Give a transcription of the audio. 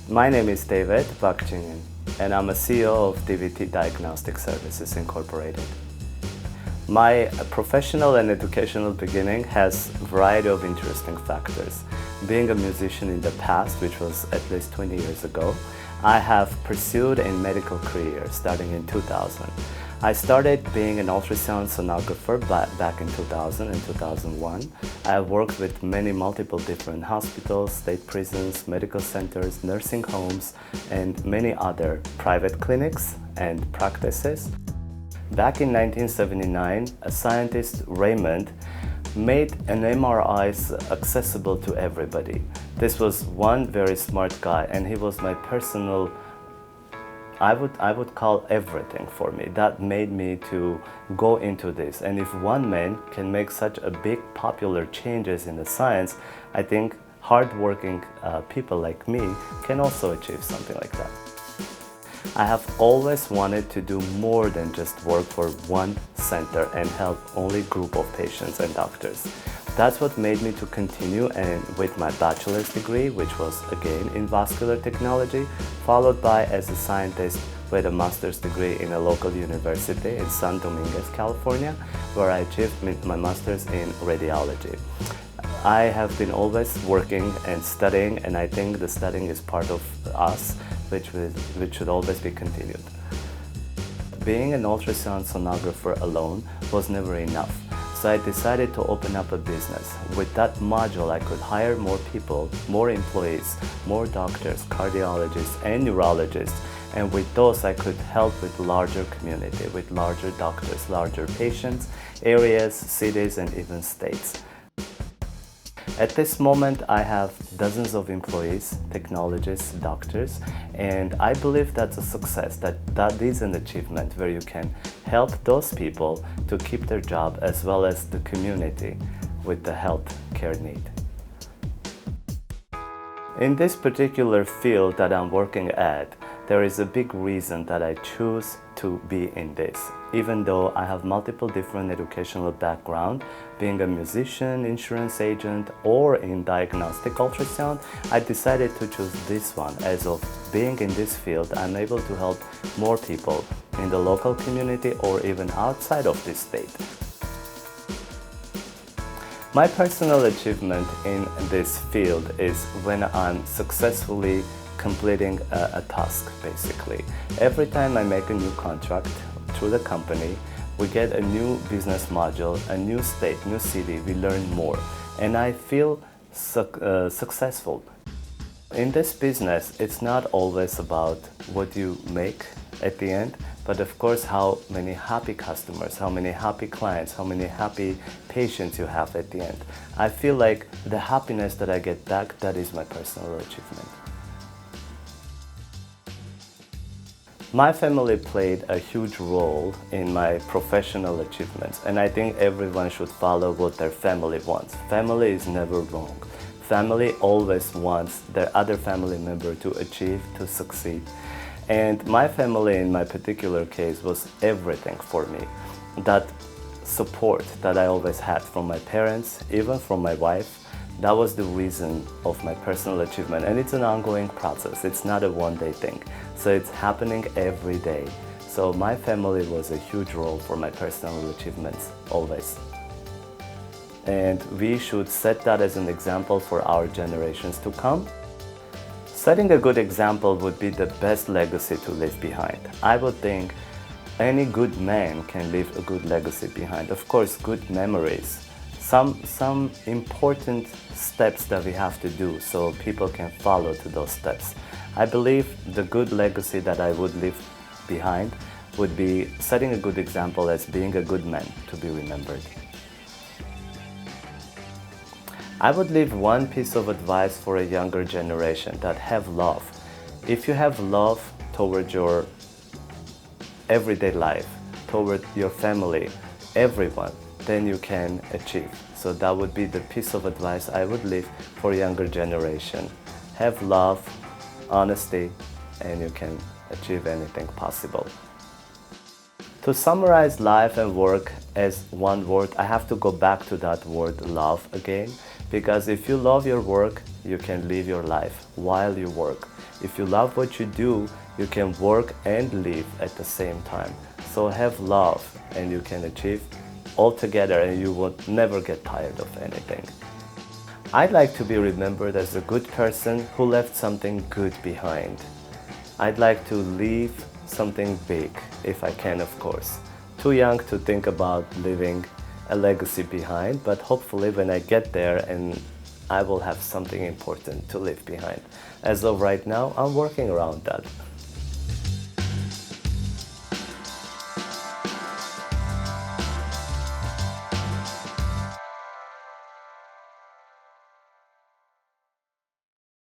My name is Davit Bakhchinyan, and I'm a CEO of DVT Diagnostic Services Incorporated. My professional and educational beginning has a variety of interesting factors. Being a musician in the past, which was at least 20 years ago, I have pursued a medical career starting in 2000. I started being an ultrasound sonographer back in 2000 and 2001. I worked with multiple different hospitals, state prisons, medical centers, nursing homes, and many other private clinics and practices. Back in 1979, a scientist, Raymond, made an MRIs accessible to everybody. This was one very smart guy, and he was my personal, I would call everything for me. That made me to go into this. And if one man can make such a big popular changes in the science, I think hardworking people like me can also achieve something like that. I have always wanted to do more than just work for one center and help only group of patients and doctors. That's what made me to continue and with my bachelor's degree, which was again in vascular technology, followed by as a scientist with a master's degree in a local university in San Dominguez, California, where I achieved my master's in radiology. I have been always working and studying, and I think the studying is part of us, which should always be continued. Being an ultrasound sonographer alone was never enough, so I decided to open up a business. With that module, I could hire more people, more employees, more doctors, cardiologists, and neurologists, and with those I could help with larger community, with larger doctors, larger patients, areas, cities, and even states. At this moment, I have dozens of employees, technologists, doctors, and I believe that's a success, that is an achievement where you can help those people to keep their job as well as the community with the health care need. In this particular field that I'm working at, there is a big reason that I choose to be in this. Even though I have multiple different educational background, being a musician, insurance agent, or in diagnostic ultrasound, I decided to choose this one. As of being in this field, I'm able to help more people in the local community or even outside of this state. My personal achievement in this field is when I'm successfully completing a task, basically. Every time I make a new contract through the company, we get a new business module, a new state, new city, we learn more, and I feel successful. In this business, it's not always about what you make at the end, but of course how many happy customers, how many happy clients, how many happy patients you have at the end. I feel like the happiness that I get back, that is my personal achievement. My family played a huge role in my professional achievements, and I think everyone should follow what their family wants. Family is never wrong. Family always wants their other family member to achieve, to succeed. And my family, in my particular case, was everything for me. That support that I always had from my parents, even from my wife, that was the reason of my personal achievement, and it's an ongoing process. It's not a one-day thing, so it's happening every day. So my family was a huge role for my personal achievements, always. And we should set that as an example for our generations to come. Setting a good example would be the best legacy to leave behind. I would think any good man can leave a good legacy behind. Of course, good memories. Some important steps that we have to do so people can follow to those steps. I believe the good legacy that I would leave behind would be setting a good example as being a good man to be remembered. I would leave one piece of advice for a younger generation, that have love. If you have love toward your everyday life, toward your family, everyone, then you can achieve. So that would be the piece of advice I would leave for younger generation. Have love, honesty, and you can achieve anything possible. To summarize life and work as one word, I have to go back to that word love again, because if you love your work, you can live your life while you work. If you love what you do, you can work and live at the same time. So have love and you can achieve all together and you will never get tired of anything. I'd like to be remembered as a good person who left something good behind. I'd like to leave something big, if I can, of course. Too young to think about leaving a legacy behind, but hopefully when I get there and I will have something important to leave behind. As of right now, I'm working around that.